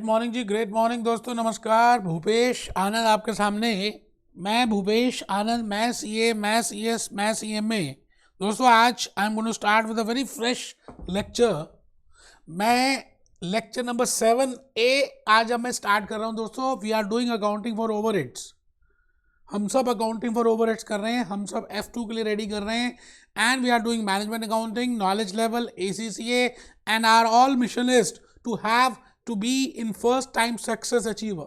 Morning जी, great morning दोस्तों। नमस्कार, भूपेश आनंद आपके सामने। मैं भूपेश आनंद, मैं CMA। दोस्तों आज I am going to start with a very fresh lecture. मैं लेक्चर नंबर 7A आज अब मैं स्टार्ट कर रहा हूं दोस्तों। We are doing accounting for overheads. हम सब अकाउंटिंग फॉर ओवरहेड्स कर रहे हैं, हम सब F2 के लिए रेडी कर रहे हैं। And we are doing management accounting, knowledge level, ACCA, and our all mission is to have to be in first time success achiever.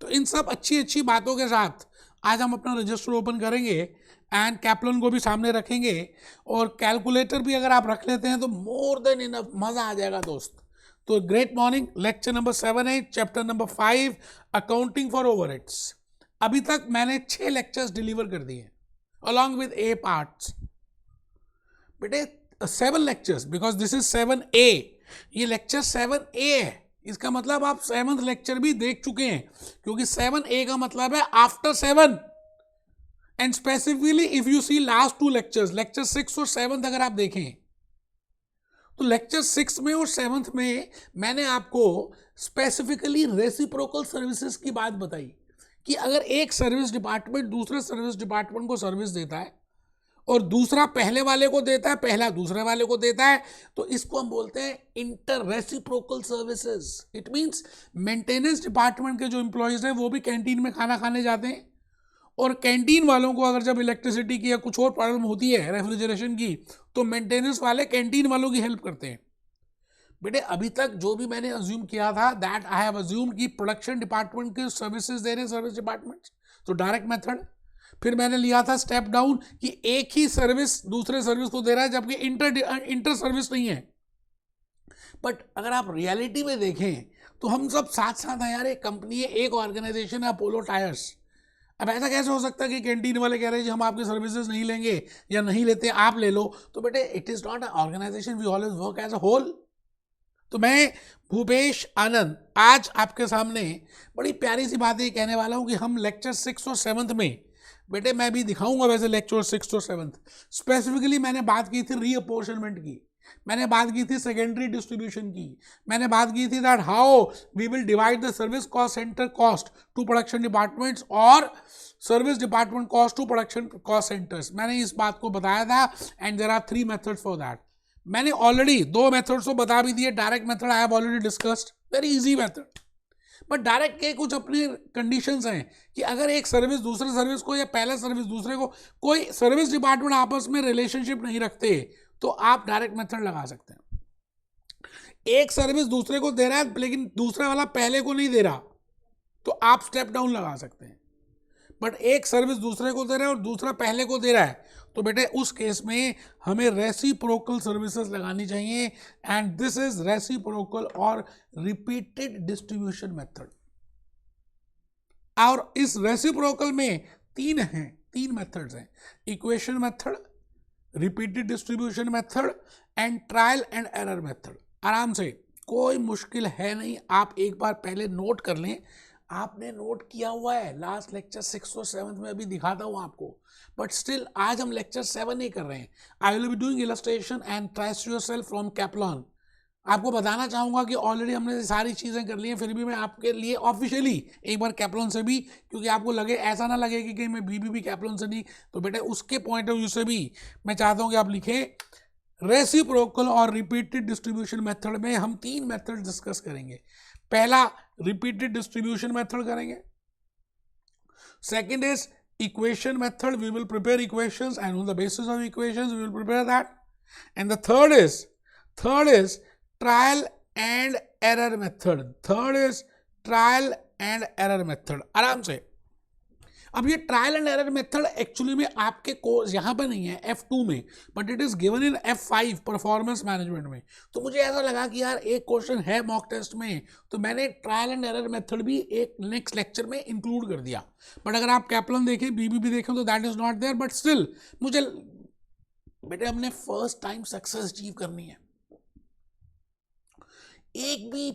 तो इन सब अच्छी अच्छी बातों के साथ आज हम अपना रजिस्टर ओपन करेंगे एंड कैप्लन को भी सामने रखेंगे, और कैलकुलेटर भी अगर आप रख लेते हैं तो मोर देन इनफ, मजा आ जाएगा दोस्त। तो ग्रेट मॉर्निंग, लेक्चर नंबर 7 है, chapter number 5, accounting for overheads. अभी तक मैंने 6 लेक्चर्स डिलीवर कर दिए अलॉन्ग विद A पार्ट्स। बेटे 7 lectures, because this is 7A। ये लेक्चर 7A है, इसका मतलब आप 7th लेक्चर भी देख चुके हैं, क्योंकि 7A का मतलब है after 7। And specifically if you see last 2 lectures, lecture 6 और 7 अगर आप देखें तो लेक्चर 6 में और 7th में मैंने आपको स्पेसिफिकली रेसिप्रोकल सर्विसेज की बात बताई कि अगर एक सर्विस डिपार्टमेंट दूसरे सर्विस डिपार्टमेंट को सर्विस देता है और दूसरा पहले वाले को देता है, पहला दूसरे वाले को देता है, तो इसको हम बोलते हैं inter reciprocal services. It means maintenance department के जो एम्प्लॉयज हैं वो भी कैंटीन में खाना खाने जाते हैं, और कैंटीन वालों को अगर जब इलेक्ट्रिसिटी की या कुछ और प्रॉब्लम होती है रेफ्रिजरेशन की, तो मेंटेनेंस वाले कैंटीन वालों की हेल्प करते हैं। बेटे अभी तक जो भी मैंने अज्यूम किया था, दैट आई हैव अज्यूम कि प्रोडक्शन डिपार्टमेंट के सर्विसेज दे रहे हैं सर्विस डिपार्टमेंट, तो डायरेक्ट मेथड। फिर मैंने लिया था स्टेप डाउन कि एक ही सर्विस दूसरे सर्विस को दे रहा है, जबकि इंटर सर्विस नहीं है। बट अगर आप रियलिटी में देखें तो हम सब साथ साथ हैं यार। एक कंपनी है, एक ऑर्गेनाइजेशन है, अपोलो टायर्स। अब ऐसा कैसे हो सकता है कि कैंटीन वाले कह रहे हैं जी हम आपके सर्विसेज नहीं लेंगे या नहीं लेते, आप ले लो। तो बेटे it is not a organisation, we always work as a whole. तो मैं भूपेश आनंद आज आपके सामने बड़ी प्यारी सी बातें कहने वाला हूं कि हम लेक्चर 6 और 7 में, बेटे मैं भी दिखाऊंगा वैसे लेक्चर 6 और 7। स्पेसिफिकली मैंने बात की थी रीअपोर्शनमेंट की, मैंने बात की थी सेकेंडरी डिस्ट्रीब्यूशन की, मैंने बात की थी that how we will divide the service cost centre cost to production departments और service department cost to production cost centres. मैंने इस बात को बताया था, and there are 3 methods for that. मैंने ऑलरेडी 2 मेथड्स को बता भी दिए। Direct method I have already discussed, very easy method. But direct के कुछ अपने कंडीशंस हैं कि अगर एक सर्विस दूसरे सर्विस को या पहला सर्विस दूसरे को, कोई सर्विस डिपार्टमेंट आपस में रिलेशनशिप नहीं रखते, तो आप डायरेक्ट मेथड लगा सकते हैं। एक सर्विस दूसरे को दे रहा है लेकिन दूसरा वाला पहले को नहीं दे रहा, तो आप स्टेप डाउन लगा सकते हैं। बट एक सर्विस दूसरे को दे रहा है और दूसरा पहले को दे रहा है, तो बेटे उस केस में हमें रेसिप्रोकल सर्विसेज लगानी चाहिए, एंड दिस इज रेसिप्रोकल और रिपीटेड डिस्ट्रीब्यूशन मेथड। और इस रेसिप्रोकल में 3 मेथड्स हैं, equation method, repeated distribution method and trial and error method. आराम से, कोई मुश्किल है नहीं, आप एक बार पहले नोट कर लें। आपने नोट किया हुआ है लास्ट लेक्चर 6 और 7 में, अभी दिखाता हूँ आपको, बट स्टिल आज हम लेक्चर 7 ही कर रहे हैं। I will be doing illustration and trace yourself from Kaplan. आपको बताना चाहूँगा कि ऑलरेडी हमने सारी चीज़ें कर ली हैं, फिर भी मैं आपके लिए ऑफिशियली एक बार कैप्लॉन से भी, क्योंकि आपको लगे ऐसा ना लगे कि मैं BBB कैप्लॉन से नहीं, तो बेटे उसके पॉइंट ऑफ व्यू से भी मैं चाहता हूँ कि आप लिखें रेसिप्रोकल और रिपीटेड डिस्ट्रीब्यूशन मेथड में हम 3 मेथड डिस्कस करेंगे। पहला रिपीटेड डिस्ट्रीब्यूशन मेथड करेंगे, second is equation method, we will prepare equations and on the basis of equations we will prepare that, and the third is trial and error method. आराम से, अब ये trial and error method actually में आपके course यहाँ पे नहीं है F2 में, but it is given in F5 performance management में। तो मुझे ऐसा लगा कि यार एक क्वेश्चन है मॉक टेस्ट में, तो मैंने ट्रायल एंड एरर मेथड भी एक नेक्स्ट लेक्चर में इंक्लूड कर दिया। बट अगर आप कैप्लन देखें, BBB देखें, तो that is not there. But still मुझे बेटे हमने फर्स्ट टाइम सक्सेस अचीव करनी है, एक भी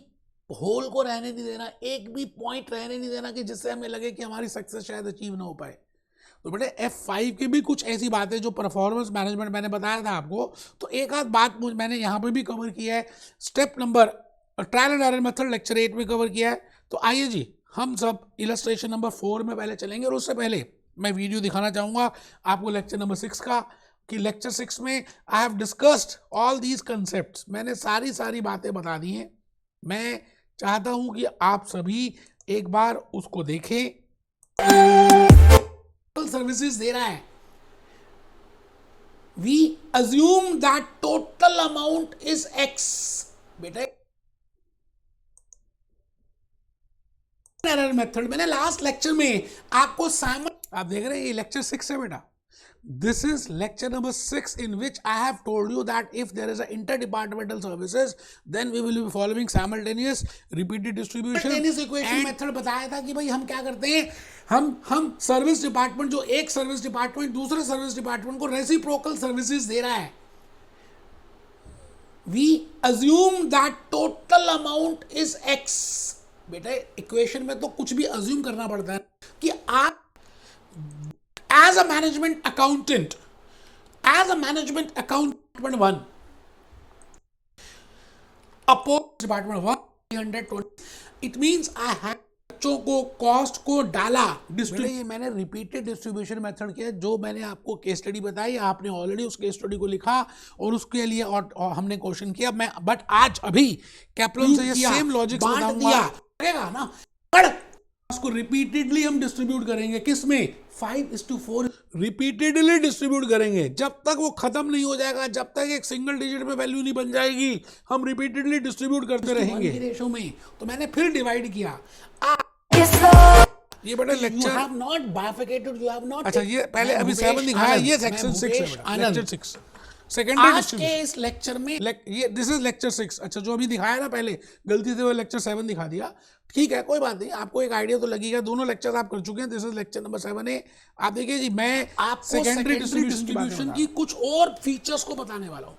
होल को रहने नहीं देना, एक भी पॉइंट रहने नहीं देना कि जिससे हमें लगे कि हमारी सक्सेस शायद अचीव ना हो पाए। तो बेटे F5 की भी कुछ ऐसी बातें जो परफॉर्मेंस मैनेजमेंट मैंने बताया था आपको, तो एक आध बात मैंने यहाँ पे भी कवर किया है। Step number trial and error method lecture 8 में कवर किया है। तो आइए जी हम सब इलस्ट्रेशन नंबर 4 में पहले चलेंगे, और उससे पहले मैं वीडियो दिखाना चाहूँगा आपको लेक्चर नंबर 6 का, कि लेक्चर 6 में I have discussed all these concepts, मैंने सारी बातें बता दी हैं। मैं चाहता हूँ कि आप सभी एक बार उसको देखें। सर्विसेज दे रहा है, we assume that total amount is X. बेटा एरर मेथड मैंने लास्ट लेक्चर में आपको आप देख रहे हैं, ये लेक्चर 6 है बेटा। This is lecture number 6 in which I have told you that if there is a interdepartmental services, then we will be following simultaneous repeated distribution. Simultaneous equation method बताया था कि भाई हम क्या करते हैं, हम सर्विस डिपार्टमेंट, जो एक सर्विस डिपार्टमेंट दूसरे सर्विस डिपार्टमेंट को रेसिप्रोकल सर्विसेज दे रहा है, we assume that total amount is x। बेटा इक्वेशन में तो कुछ भी अज्यूम करना पड़ता है कि आप as a management accountant, department 1 upon department 1 320, it means I have बच्चों को कॉस्ट को डाला ये मैंने रिपीटेड डिस्ट्रीब्यूशन मेथड किया, जो मैंने आपको केस स्टडी बताई, आपने ऑलरेडी उस केस स्टडी को लिखा और उसके लिए और हमने क्वेश्चन किया। मैं बट आज अभी कैप्लन से ये सेम लॉजिक बताऊंगा ना, उसको रिपीटेडली हम डिस्ट्रीब्यूट करेंगे, किसमें 5:4 रिपीटेडली डिस्ट्रीब्यूट करेंगे, जब तक वो खत्म नहीं हो जाएगा, जब तक एक सिंगल डिजिट में वैल्यू नहीं बन जाएगी, हम रिपीटेडली डिस्ट्रीब्यूट करते रहेंगे रेशो में। तो मैंने फिर डिवाइड किया, ये बड़ा lecture you have not bifurcated, you have not, अच्छा ये पहले अभी 7 दिखाया, ये सेक्शन 6 है, लेक्चर 6 सेकेंडरी डिस्ट्रीब्यूशन। इस लेक्चर में ये दिस इज लेक्चर 6। अच्छा जो अभी दिखाया ना, पहले गलती से वो लेक्चर 7 दिखा दिया, ठीक है कोई बात नहीं, आपको एक आइडिया तो लगेगा, दोनों लेक्चर आप कर चुके हैं। दिस इज लेक्चर नंबर 7 है। आप देखिए जी, मैं आपको सेकेंडरी डिस्ट्रीब्यूशन की कुछ और फीचर्स को बताने वाला हूं।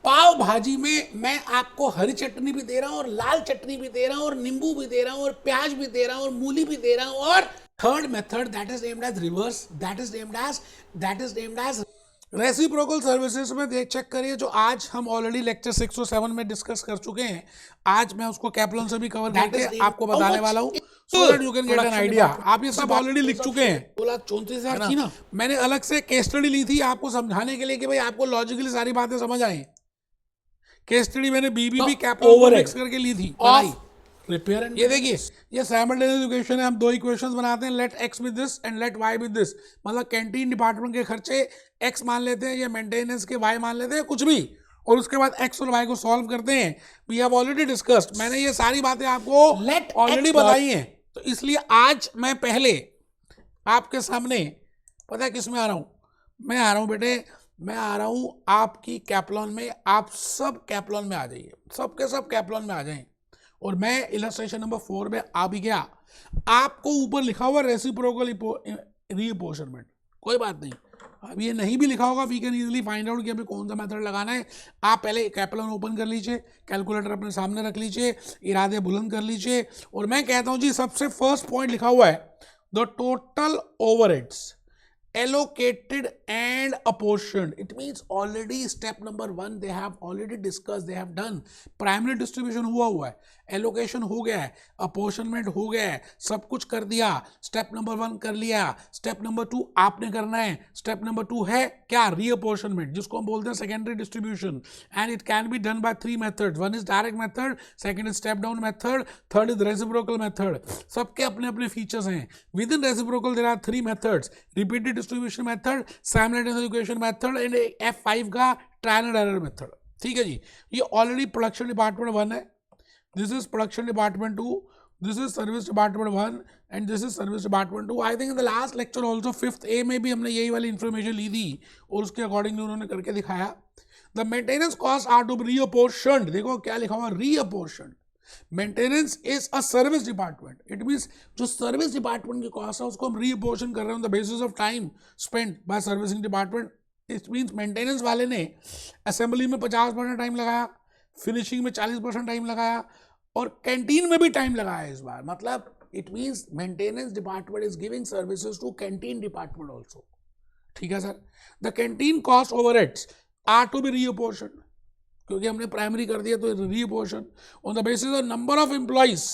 पाव भाजी में मैं आपको हरी चटनी भी दे रहा हूं, और लाल चटनी भी दे रहा हूं, और नींबू भी दे रहा हूं, और प्याज भी दे रहा हूं, और मूली भी दे रहा हूं, और third method that is named as reverse, that is named as reciprocal services में चेक करिए, जो आज हम ऑलरेडी लेक्चर 6 और 7 में डिस्कस कर चुके हैं। आज मैं उसको कैप्लन से भी कवर करके आपको बताने वाला हूं, so that you can get an idea. आप ये सब ऑलरेडी लिख चुके हैं। 2,34,000 थी ना, मैंने अलग से केस स्टडी ली थी आपको समझाने के लिए कि भाई आपको लॉजिकली सारी बातें समझ आए। केस स्टडी मैंने बीबीबी कैप्लन मिक्स करके ली थी, रिपेयर एंड, ये देखिए ये साइमल्टेनियस इक्वेशन है, हम दो इक्वेशंस बनाते हैं, let X with this and let Y with this, मतलब कैंटीन डिपार्टमेंट के खर्चे एक्स मान लेते हैं या मेंटेनेंस के वाई मान लेते हैं, कुछ भी, और उसके बाद एक्स और वाई को सॉल्व करते हैं। वी हैव ऑलरेडी डिस्कस्ड, मैंने ये सारी बातें आपको ऑलरेडी बताई हैं। तो इसलिए आज मैं पहले आपके सामने पता है किस में आ रहा हूं, मैं आ रहा हूं बेटे, मैं आ रहा हूं आपकी कैप्लॉन में। आप सब कैप्लॉन में आ जाइए, सबके सब कैप्लॉन में आ जाएं, और मैं इलस्ट्रेशन नंबर 4 में आ भी गया। आपको ऊपर लिखा हुआ रेसिप्रोकल रीअपोर्शनमेंट, कोई बात नहीं, अब ये नहीं भी लिखा होगा, we can easily find out कि अभी कौन सा मेथड लगाना है। आप पहले कैप्लन ओपन कर लीजिए, कैलकुलेटर अपने सामने रख लीजिए, इरादे बुलंद कर लीजिए, और मैं कहता हूं जी सबसे फर्स्ट पॉइंट लिखा हुआ है, the total overheads allocated and apportioned. It means already step number 1 they have already discussed, they have done। Primary distribution हुआ है, एलोकेशन हो गया है, अपॉर्शनमेंट हो गया है, सब कुछ कर दिया। स्टेप नंबर 1 कर लिया, स्टेप नंबर 2 आपने करना है। स्टेप नंबर 2 है क्या, रीअपॉर्शनमेंट, जिसको हम बोलते हैं secondary distribution, and it can be done by 3 methods. 1 is direct method, second is step down method, third is reciprocal method. सबके अपने अपने फीचर्स हैं। Within reciprocal there are 3 methods, repeated distribution method, simultaneous equation method, and F5 का trial and error method. ठीक है जी, ये already production department 1 है, this is production department 2, this is service department 1, and this is service department 2। I think in the last lecture also 5th A में भी हमने यही वाली इन्फॉर्मेशन ली थी, और उसके अकॉर्डिंगली उन्होंने करके दिखाया। The maintenance cost are to be reapportioned, देखो क्या लिखा हुआ, reapportioned. Maintenance is a service department, it means जो सर्विस डिपार्टमेंट की कॉस्ट है उसको हम रीअपोर्शन कर रहे हैं on the basis of time spend by servicing department. It means maintenance वाले ने असेंबली में 50% टाइम लगाया, फिनिशिंग में 40% टाइम लगाया, और कैंटीन में भी टाइम लगाया इस बार। मतलब it means maintenance department is giving services to canteen department also. ठीक है sir, the canteen cost overheads are to be reapportioned. क्योंकि हमने प्राइमरी कर दिया तो reapportion on the basis of number of employees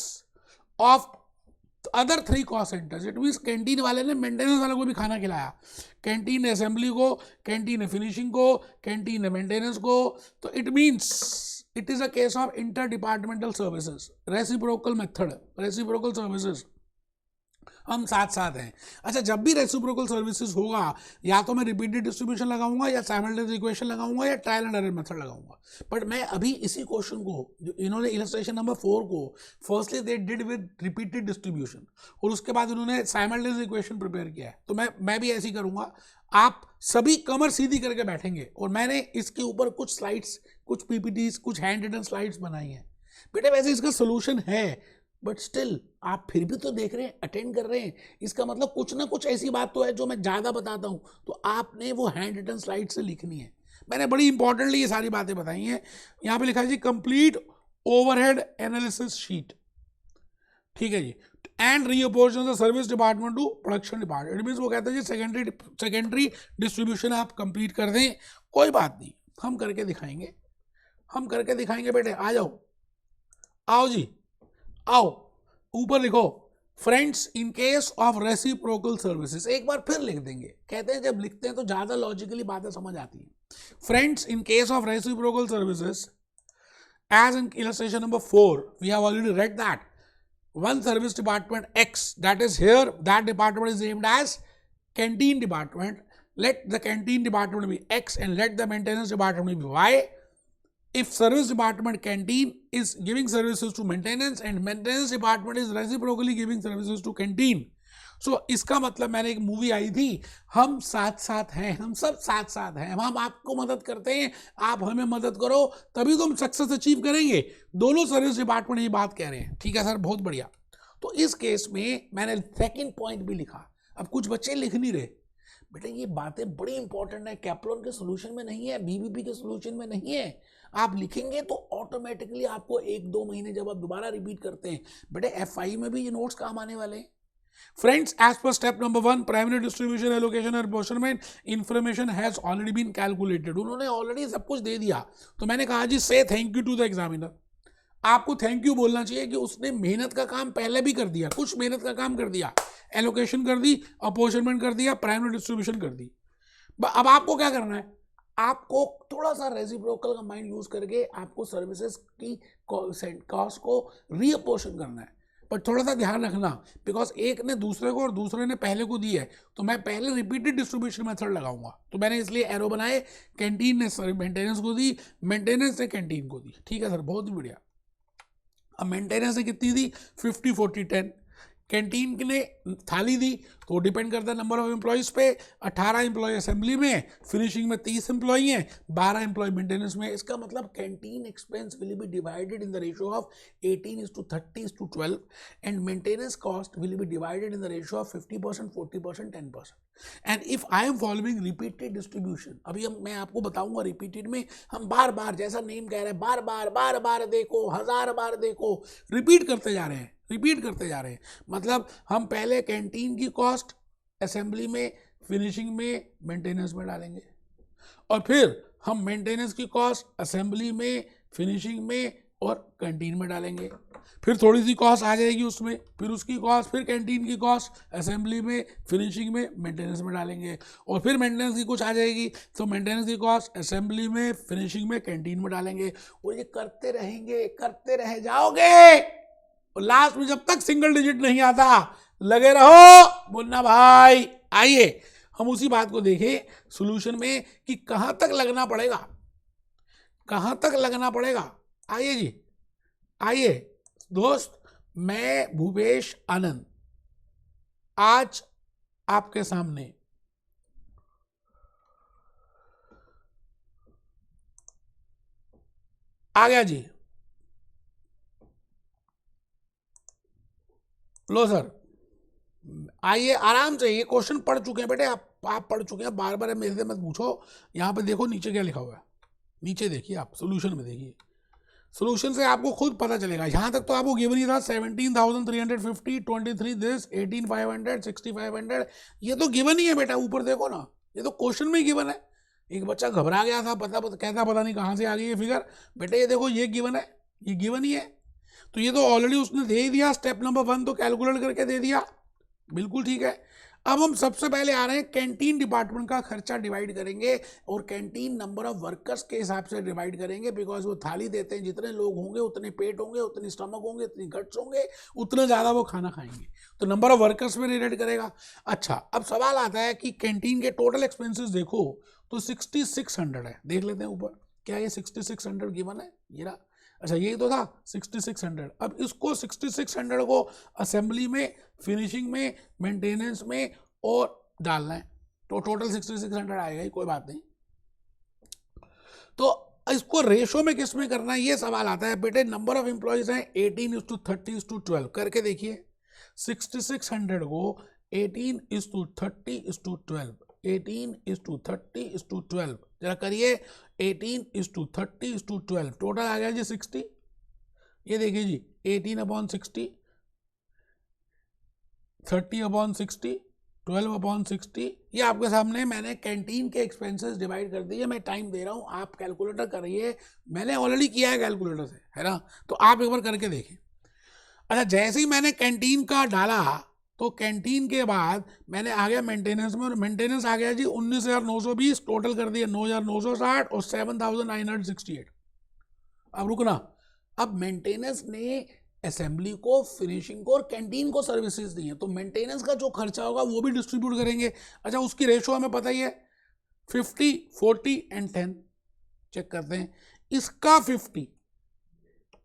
of other 3 cost centres. It means canteen वाले ने maintenance वाले को भी खाना खिलाया, कैंटीन ने असेंबली को, कैंटीन ने फिनिशिंग को, कैंटीन ने मेंटेनेंस को। तो it means it is a case of inter departmental services, reciprocal method, reciprocal services, हम साथ साथ हैं। अच्छा, जब भी रेसिप्रोकल सर्विसेज होगा या तो मैं रिपीटेड डिस्ट्रीब्यूशन लगाऊंगा या साइमल्टेनियस इक्वेशन लगाऊंगा या ट्रायल एंड एरर मेथड लगाऊंगा। बट मैं अभी इसी क्वेश्चन को जो इन्होंने इलस्ट्रेशन नंबर 4 को firstly they did with repeated distribution और उसके बाद उन्होंने साइमल्टेनियस इक्वेशन प्रिपेयर किया है, तो मैं भी ऐसे ही करूंगा। आप सभी कमर सीधी करके बैठेंगे और मैंने इसके ऊपर कुछ स्लाइड्स, कुछ पीपीटीज, कुछ हैंड रिटन स्लाइड्स बनाई हैं। बेटे वैसे इसका सोल्यूशन है, बट स्टिल आप फिर भी तो देख रहे हैं, अटेंड कर रहे हैं, इसका मतलब कुछ ना कुछ ऐसी बात तो है जो मैं ज़्यादा बताता हूँ, तो आपने वो हैंड रिटन स्लाइड से लिखनी है। मैंने बड़ी इंपॉर्टेंटली ये सारी बातें बताई हैं। यहाँ पे लिखा है जी कंप्लीट ओवरहेड एनालिसिस शीट, ठीक है जी, and reapportion the service department to production department. It means वो कहते हैं जी सेकेंडरी डिस्ट्रीब्यूशन आप कंप्लीट कर दें, कोई बात नहीं, हम करके दिखाएंगे, हम करके दिखाएंगे। बेटे आ जाओ, आओ जी आओ, ऊपर लिखो friends in case of reciprocal services, एक बार फिर लिख देंगे। कहते हैं जब लिखते हैं तो ज्यादा लॉजिकली बातें समझ आती हैं। Friends in case of reciprocal services as in illustration number 4 we have already read that one service department X, that is here that department is named as canteen department. Let the canteen department be X and let the maintenance department be Y. If service department canteen is giving services to maintenance and maintenance department is reciprocally giving services to canteen, so इसका मतलब मैंने एक movie आई थी, हम साथ साथ हैं, हम सब साथ साथ हैं, हम आपको मदद करते हैं, आप हमें मदद करो, तभी तो हम सक्सेस अचीव करेंगे। दोनों सर्विस डिपार्टमेंट ये बात कह रहे हैं, ठीक है सर, बहुत बढ़िया। तो इस केस में मैंने सेकंड पॉइंट भी लिखा। अब कुछ बच्चे लिख नहीं रहे, बेटा ये बातें बड़ी इंपॉर्टेंट है, कैप्लॉन के सोल्यूशन में नहीं है, बीबीपी के सोल्यूशन में नहीं है। आप लिखेंगे तो ऑटोमेटिकली आपको 1-2 महीने जब आप दोबारा रिपीट करते हैं, बेटे FI में भी ये नोट्स काम आने वाले हैं। Friends, as per step number 1, primary distribution, allocation and apportionment information has already been calculated. उन्होंने ऑलरेडी सब कुछ दे दिया, तो मैंने कहा जी से thank you to the examiner. आपको थैंक यू बोलना चाहिए कि उसने मेहनत का काम पहले भी कर दिया, कुछ मेहनत का काम कर दिया, एलोकेशन कर दी, अपॉर्चनमेंट कर दिया, प्राइमरी डिस्ट्रीब्यूशन कर दी। अब आपको क्या करना है, आपको थोड़ा सा रेसिप्रोकल का माइंड यूज करके आपको सर्विसेज की कॉस्ट को रीअपोर्शन करना है। पर थोड़ा सा ध्यान रखना, बिकॉज एक ने दूसरे को और दूसरे ने पहले को दी है, तो मैं पहले रिपीटेड डिस्ट्रीब्यूशन मेथड लगाऊंगा, तो मैंने इसलिए एरो बनाए। कैंटीन ने मेंटेनेंस को दी, मेंटेनेंस ने कैंटीन को दी, ठीक है सर, बहुत बढ़िया। अब मेंटेनेंस ने कितनी दी, 50-40-10। कैंटीन ने थाली दी, तो डिपेंड करता है नंबर ऑफ एम्प्लॉयज़ पे। 18 एम्प्लॉय असेंबली में, फिनिशिंग में 30 एम्प्लॉय हैं, 12 एम्प्लॉय मेंटेनेंस में। इसका मतलब canteen expense will be divided in the ratio of 18:30:12 and maintenance cost will be divided in the ratio of 50%, 40%, 10%। And if I am following repeated distribution, अभी मैं आपको बताऊंगा रिपीटेड में हम बार बार, जैसा नेम कह रहा है, बार बार देखो, 1000 बार देखो, रिपीट करते जा रहे हैं, रिपीट करते जा रहे हैं। मतलब हम पहले कैंटीन की कॉस्ट असेंबली में, फिनिशिंग में, मेंटेनेंस में डालेंगे, और फिर हम मेंटेनेंस की कॉस्ट असेंबली में, फिनिशिंग में और कैंटीन में डालेंगे। फिर थोड़ी सी कॉस्ट आ जाएगी उसमें, फिर उसकी कॉस्ट, फिर कैंटीन की कॉस्ट असेंबली में, फिनिशिंग में, मेंटेनेंस में डालेंगे, और फिर मेंटेनेंस की कुछ आ जाएगी तो मेंटेनेंस की कॉस्ट असेंबली में, फिनिशिंग में, कैंटीन में डालेंगे। और ये करते रहेंगे, करते रह जाओगे, और लास्ट में जब तक सिंगल डिजिट नहीं आता, लगे रहो मुन्ना भाई। आइए हम उसी बात को देखें सॉल्यूशन में कि कहां तक लगना पड़ेगा, कहां तक लगना पड़ेगा। आइए जी, आइए दोस्त, मैं भूपेश आनंद आज आपके सामने आ गया जी। लो सर, आइए आराम से, ये क्वेश्चन पढ़ चुके हैं बेटे, आप पढ़ चुके हैं, बार बार मेरे से मत पूछो। यहाँ पे देखो नीचे क्या लिखा हुआ है, नीचे देखिए, आप सोल्यूशन में देखिए, सोल्यूशन से आपको खुद पता चलेगा। यहाँ तक तो आपको गिवन ही था 17,350, 23 दिस, 18,500, 6,500, ये तो गिवन ही है बेटा, ऊपर देखो ना, ये तो क्वेश्चन में ही गिवन है। एक बच्चा घबरा गया था, कहता पता नहीं कहाँ से आ गई ये फिगर। बेटे ये देखो ये गिवन है, ये गिवन ही है, तो ये तो ऑलरेडी उसने दे ही दिया, स्टेप नंबर 1 तो कैलकुलेट करके दे दिया, बिल्कुल ठीक है। अब हम सबसे पहले आ रहे हैं कैंटीन डिपार्टमेंट का खर्चा डिवाइड करेंगे और कैंटीन नंबर ऑफ वर्कर्स के हिसाब से डिवाइड करेंगे, बिकॉज वो थाली देते हैं, जितने लोग होंगे उतने पेट होंगे, उतनी स्टमक होंगे, उतनी गट्स होंगे, उतना ज़्यादा वो खाना खाएंगे, तो नंबर ऑफ वर्कर्स में रिलेट करेगा। अच्छा, अब सवाल आता है कि कैंटीन के टोटल एक्सपेंसेस देखो तो 6600 है, देख लेते हैं ऊपर, क्या ये 6600 गिवन है, ये रहा। अच्छा यही तो था 6600। अब इसको 6600 को असेंबली में, फिनिशिंग में, मेंटेनेंस में और डालना है, तो टोटल 6600 आएगा ही, कोई बात नहीं। तो इसको रेशो में किस में करना है ये सवाल आता है। बेटे नंबर ऑफ एम्प्लॉयज हैं 18:30:12, करके देखिए 6600 को 18:30:12, 18:30:12 जरा करिए, 18:30:12 टोटल आ गया जी 60। ये देखिए जी 18/60, 30/60, 12/60, ये आपके सामने मैंने कैंटीन के एक्सपेंसेस डिवाइड कर दिए। मैं टाइम दे रहा हूँ, आप कैलकुलेटर करिए, मैंने ऑलरेडी किया है कैलकुलेटर से, है ना, तो आप एक बार करके देखिए। अच्छा जैसे ही मैंने कैंटीन का डाला तो कैंटीन के बाद मैंने आ गया मेंटेनेंस में, और मेंटेनेंस आ गया जी 19,920, टोटल कर दिया 9,960 और 7,968। अब रुकना, अब मेंटेनेंस ने असेंबली को, फिनिशिंग को और कैंटीन को सर्विसेज दी हैं, तो मेंटेनेंस का जो खर्चा होगा वो भी डिस्ट्रीब्यूट करेंगे। अच्छा उसकी रेशो हमें पता ही है 50, 40 एंड 10, चेक करते हैं, इसका 50,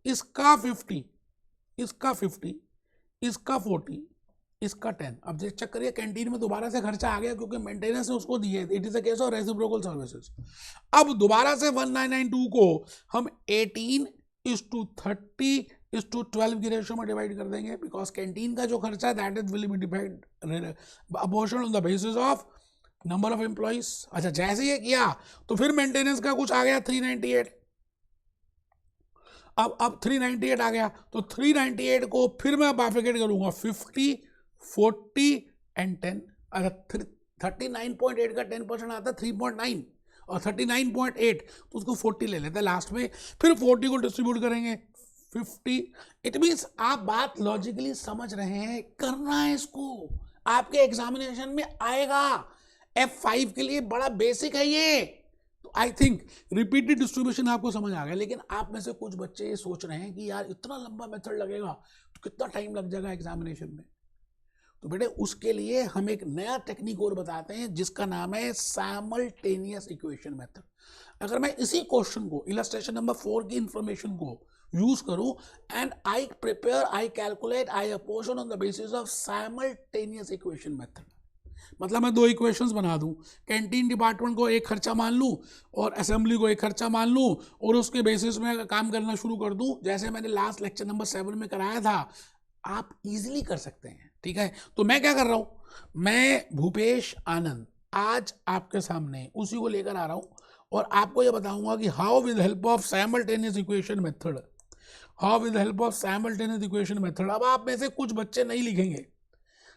इसका 50, इसका 50, इसका 40, इसका 10। अब चेक करिए कैंटीन में दोबारा से खर्चा आ गया क्योंकि मेंटेनेंस ने उसको दी है, it is a case of reciprocal services. अब दोबारा से 1992 को हम 18:30:12 की रेशो में डिवाइड कर देंगे, बिकॉज कैंटीन का जो खर्चा है that is will be divide apportion on the basis of number of employees. अच्छा जैसे ये किया तो फिर मेंटेनेंस का कुछ आ गया 398। अब 398 आ गया, तो 398 को फिर मैं बाइफरकेट करूंगा 50, 40 एंड 10। अच्छा 39.8 का 10% आता है 3.9 और 39.8, तो उसको 40 ले लेते हैं लास्ट में, फिर 40 को डिस्ट्रीब्यूट करेंगे 50। इट मीन्स आप बात लॉजिकली समझ रहे हैं, करना है इसको, आपके एग्जामिनेशन में आएगा, F5 के लिए बड़ा बेसिक है ये। तो आई थिंक रिपीटेड डिस्ट्रीब्यूशन आपको समझ आ गया, लेकिन आप में से कुछ बच्चे ये सोच रहे हैं कि यार इतना लंबा मेथड लगेगा तो कितना टाइम लग जाएगा एग्जामिनेशन में। तो बेटे उसके लिए हम एक नया टेक्निक और बताते हैं जिसका नाम है साइमल्टेनियस इक्वेशन मेथड। अगर मैं इसी क्वेश्चन को, इलस्ट्रेशन नंबर 4 की इंफॉर्मेशन को यूज करूं and I prepare, I calculate, I apportion on the basis of simultaneous equation method, मतलब मैं 2 इक्वेशंस बना दूं, कैंटीन डिपार्टमेंट को एक खर्चा मान लूं और असेंबली को एक खर्चा मान लूं और उसके बेसिस में काम करना शुरू कर दूं, जैसे मैंने लास्ट लेक्चर नंबर 7 में कराया था। आप इजीली कर सकते हैं, ठीक है। तो मैं क्या कर रहा हूं, मैं भूपेश आनंद आज आपके सामने उसी को लेकर आ रहा हूं और आपको यह बताऊंगा कि how with help of simultaneous equation method, how with help of simultaneous equation method. अब आप में से कुछ बच्चे नहीं लिखेंगे,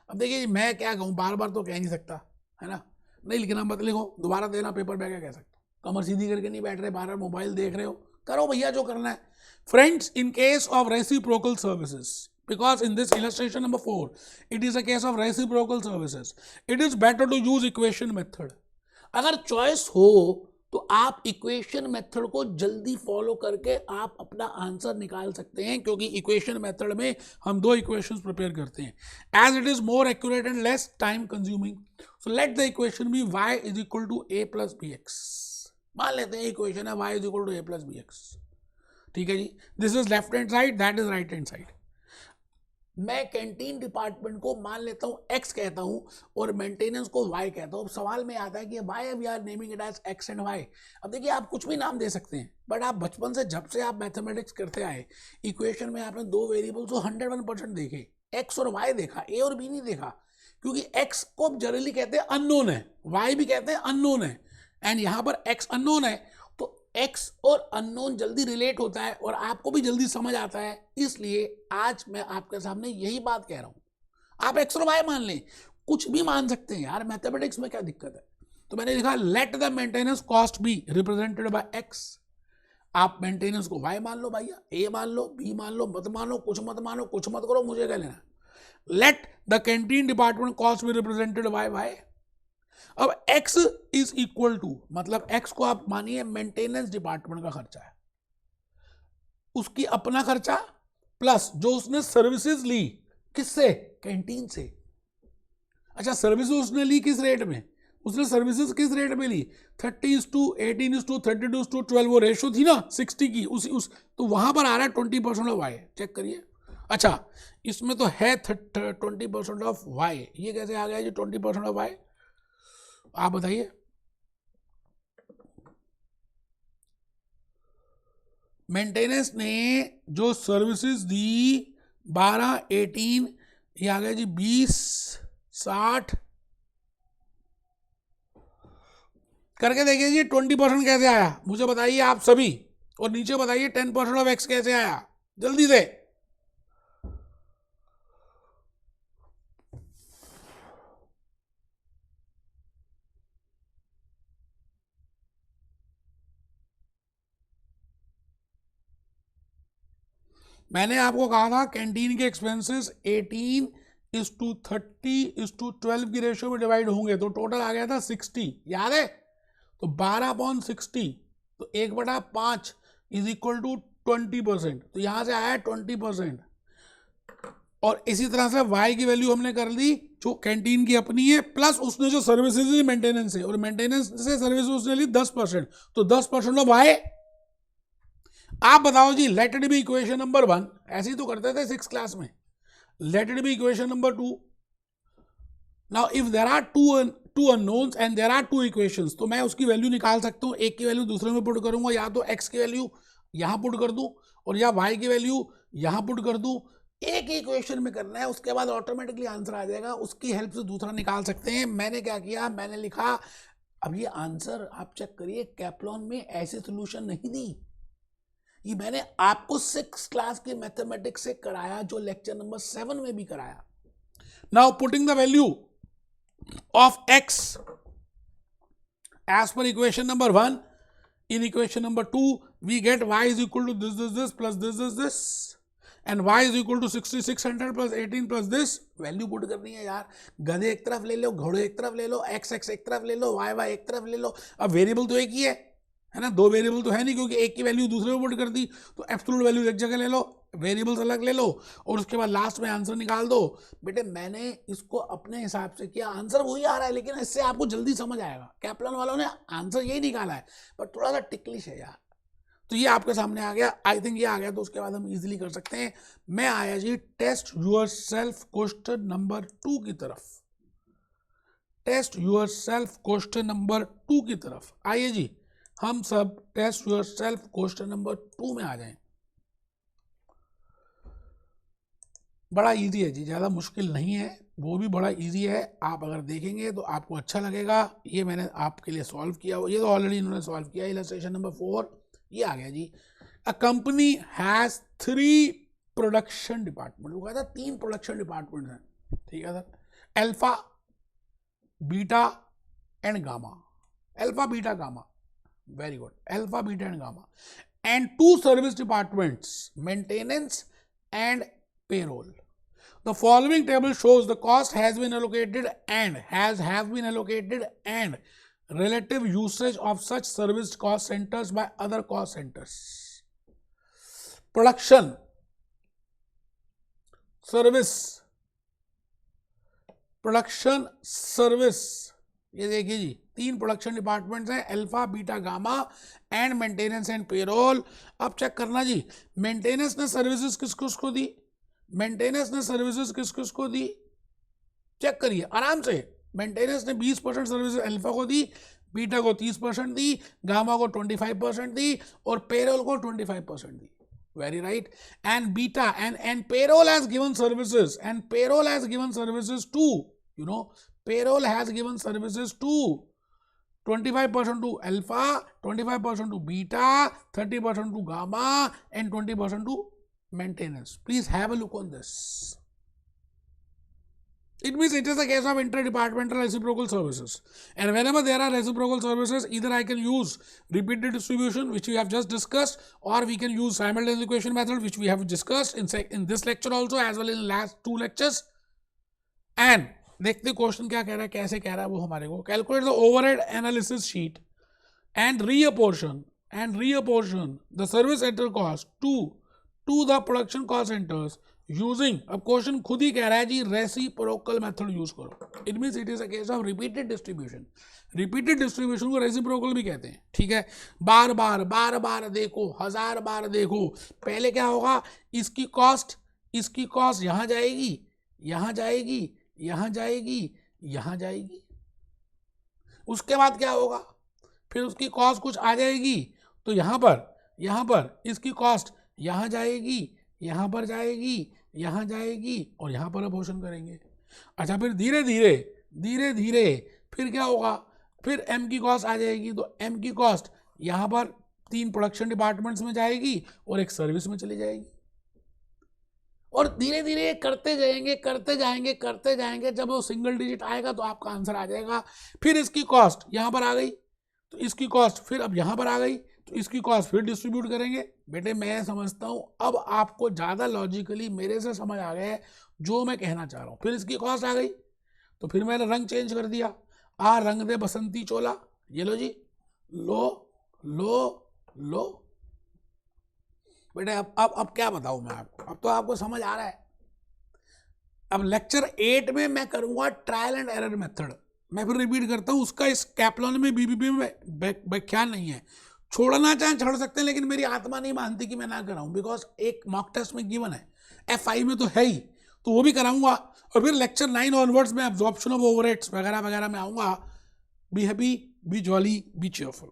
अब देखिए मैं क्या कहूँ, बार बार तो कह नहीं सकता, है ना, नहीं लिखना मत लिखो, दोबारा देना पेपर बैग कह सकता हूँ, कमर सीधी करके नहीं बैठ रहे, बार बार मोबाइल देख रहे हो, करो भैया जो करना है। Friends, in case of reciprocal services, because in this illustration number 4 it is a case of reciprocal services, it is better to use equation method। अगर चॉइस हो तो आप इक्वेशन मेथड को जल्दी फॉलो करके आप अपना आंसर निकाल सकते हैं, क्योंकि इक्वेशन मेथड में हम 2 इक्वेशंस प्रिपेयर करते हैं, as it is more accurate and less time consuming. So let the equation be y is equal to a plus b x. मान लेते हैं इक्वेशन है y is equal to a plus b x, ठीक है जी। This is left hand side, that is right hand side. मैं canteen department को मान लेता हूँ x कहता हूँ और मेंटेनेंस को y कहता हूँ। अब सवाल में आता है कि why we are naming it as x and y। अब देखिए आप कुछ भी नाम दे सकते हैं, बट आप बचपन से जब से आप मैथमेटिक्स करते आए, इक्वेशन में आपने 2 वेरिएबल्स को 101% देखे, x और y देखा, a और b नहीं देखा, क्योंकि x को जनरली कहते हैं अननोन है, y भी कहते हैं अननोन है, एंड यहाँ पर x अननोन है, तो x और अननोन जल्दी रिलेट होता है और आपको भी जल्दी समझ आता है, इसलिए आज मैं आपके सामने यही बात कह रहा हूं। आप x और y मान लें, कुछ भी मान सकते हैं यार, मैथमेटिक्स में क्या दिक्कत है। तो मैंने लिखा let the maintenance cost be represented bye x. आप मेंटेनेंस को वाई मान लो भैया, ए मान लो, बी मान लो, मत मानो, कुछ मत मानो, कुछ मत करो, मुझे क्या लेना। Let the canteen department cost be represented by Y. अब x इज इक्वल टू, मतलब x को आप मानिए मेंटेनेंस डिपार्टमेंट का खर्चा है, उसकी अपना खर्चा प्लस जो उसने सर्विसेज ली, किससे, कैंटीन से। अच्छा, सर्विसेज उसने ली किस रेट में, उसने सर्विसेज किस रेट में ली, 30:18:32:12, वो रेशो थी ना 60 की, उस तो वहां पर आ रहा है 20% ऑफ वाई। चेक करिए। अच्छा, इसमें तो है 20% ऑफ वाई, ये कैसे आ गया जी 20% ऑफ वाई, आप बताइए। मेंटेनेंस ने जो सर्विसेज दी 12, 18, ये आ गया जी 20, 60 करके देखिए जी 20% कैसे आया, मुझे बताइए आप सभी, और नीचे बताइए 10% ऑफ एक्स कैसे आया, जल्दी से। मैंने आपको कहा था कैंटीन के एक्सपेंसेस 18:30:12 की रेशियो में डिवाइड होंगे, तो टोटल आ गया था 60, याद है। तो 12/60, तो 1/5 इज इक्वल टू 20%, तो यहां से आया 20%। और इसी तरह से y की वैल्यू हमने कर ली जो कैंटीन की अपनी है, प्लस उसने जो सर्विसेज ली मेंटेनेंस से, और मेंटेनेंस से सर्विस उसने ली 10%, तो 10% ऑफ y। आप बताओ जी, let it be equation number 1, ऐसे ही तो करते थे 6th क्लास में। Let it be equation number 2। Now if there are two unknowns and there are 2 equations, तो मैं उसकी वैल्यू निकाल सकता हूं, एक की वैल्यू दूसरे में पुट करूंगा, या तो x की वैल्यू यहां पुट कर दूं और या y की वैल्यू यहां पुट कर दूं। एक ही इक्वेशन में करना है, उसके बाद ऑटोमेटिकली आंसर आ जाएगा, उसकी हेल्प से दूसरा निकाल सकते हैं। मैंने क्या किया, मैंने लिखा, अब ये आंसर आप चेक करिए, कैप्लॉन में ऐसे सोल्यूशन नहीं दी, ये मैंने आपको 6th क्लास के मैथमेटिक्स से कराया, जो लेक्चर नंबर 7 में भी कराया। Now putting the value of x as per equation number 1, in equation number 2 we get y is equal to this plus this, and y is equal to 6600 plus 18 plus this। Value put करनी है यार, गधे एक तरफ ले लो, घोड़े एक तरफ ले लो, x एक तरफ ले लो, y एक तरफ ले लो। अब वेरिएबल तो एक ही है ना, 2 वेरिएबल तो है नहीं, क्योंकि एक की वैल्यू दूसरे में पुट कर दी, तो एब्सोल्यूट वैल्यू एक जगह ले लो, वेरिएबल्स अलग ले लो, और उसके बाद लास्ट में आंसर निकाल दो। बेटे मैंने इसको अपने हिसाब से किया, आंसर वही आ रहा है, लेकिन इससे आपको जल्दी समझ आएगा। कैप्लॉन वालों ने आंसर यही निकाला है, पर थोड़ा सा टिकलिश है यार। तो ये आपके सामने आ गया, आई थिंक ये आ गया, तो उसके बाद हम इजीली कर सकते हैं। मैं आया जी टेस्ट योरसेल्फ क्वेश्चन नंबर 2 की तरफ, टेस्ट योरसेल्फ क्वेश्चन नंबर 2 की तरफ। आइए जी, हम सब टेस्ट योरसेल्फ क्वेश्चन नंबर 2 में आ जाएं। बड़ा इजी है जी, ज़्यादा मुश्किल नहीं है, वो भी बड़ा इजी है, आप अगर देखेंगे तो आपको अच्छा लगेगा। ये मैंने आपके लिए सॉल्व किया, ये तो ऑलरेडी इन्होंने सॉल्व किया। इलस्ट्रेशन नंबर 4 ये आ गया जी। A company has 3 production department, वो कहता है 3 प्रोडक्शन डिपार्टमेंट हैं, ठीक है sir, alpha, beta and gamma. Alpha, beta, gamma, very good, alpha, beta and gamma, and 2 service departments, maintenance and payroll. The following table shows the cost has been allocated and have been allocated and relative usage of such service cost centers by other cost centers. Production, service, production, service, ये देखिए जी 3 production departments हैं, alpha, beta, gamma and maintenance and payroll. अब check करना जी, maintenance ने services किसको दी, maintenance ने services किसको दी, check करिए आराम से। मेंटेनेंस ने 20% सर्विसेज अल्फा को दी, बीटा को 30% दी, गामा को 25% दी, और पेरोल को 25% दी। Very right. And beta and payroll has given services, and payroll has given services to, you know, payroll has given services to 25% to alpha, 25% to beta, 30% to gamma, and 20% to maintenance. Please have a look on this. It means it is a case of interdepartmental reciprocal services. And whenever there are reciprocal services, either I can use repeated distribution, which we have just discussed, or we can use simultaneous equation method, which we have discussed in this lecture also, as well as in last 2 lectures. And देखते question क्या कह रहा है, कैसे कह रहा है वो हमारे को. Calculate the overhead analysis sheet and reapportion the service center cost to the production cost centers using. अब क्वेश्चन खुद ही कह रहा है जी रेसिप्रोकल मेथड यूज करो. It means it is a case of repeated distribution. Repeated distribution को reciprocal भी कहते हैं. ठीक है, बार बार देखो, 1000 बार देखो. पहले क्या होगा, इसकी कॉस्ट यहाँ जाएगी, यहाँ जाएगी, यहाँ जाएगी, यहाँ जाएगी. उसके बाद क्या होगा, फिर उसकी कॉस्ट कुछ आ जाएगी तो यहाँ पर इसकी कॉस्ट यहाँ जाएगी, यहाँ पर जाएगी, यहाँ जाएगी और यहाँ पर अपोर्शन करेंगे. अच्छा, फिर धीरे धीरे फिर क्या होगा, फिर m की कॉस्ट आ जाएगी तो m की कॉस्ट यहाँ पर 3 प्रोडक्शन डिपार्टमेंट्स में जाएगी और एक सर्विस में चली जाएगी. और धीरे धीरे करते जाएंगे. जब वो सिंगल डिजिट आएगा तो आपका आंसर आ जाएगा. फिर इसकी कॉस्ट यहाँ पर आ गई तो इसकी कॉस्ट फिर अब यहाँ पर आ गई तो इसकी कॉस्ट फिर डिस्ट्रीब्यूट करेंगे. बेटे मैं समझता हूँ अब आपको ज़्यादा लॉजिकली मेरे से समझ आ गया है जो मैं कहना चाह रहा हूँ. फिर इसकी कॉस्ट आ गई तो फिर मैंने रंग चेंज कर दिया. रंग दे बसंती चोला, ये लो जी, लो. बेटे अब क्या बताऊँ मैं आपको, अब तो आपको समझ आ रहा है. अब लेक्चर 8 में मैं करूँगा ट्रायल एंड एरर मेथड. मैं फिर रिपीट करता हूँ, उसका इस कैप्लॉन में बीबीपी में व्याख्यान नहीं है. छोड़ना चाहें छोड़ सकते हैं, लेकिन मेरी आत्मा नहीं मानती कि मैं ना कराऊं, बिकॉज एक मॉक टेस्ट में गिवन है, F5 में तो है ही, तो वो भी कराऊंगा. और फिर लेक्चर 9 ऑनवर्ड्स में एब्जॉर्प्शन ऑफ ओवरहेड्स वगैरह में आऊँगा. Be happy, B jolly, B cheerful.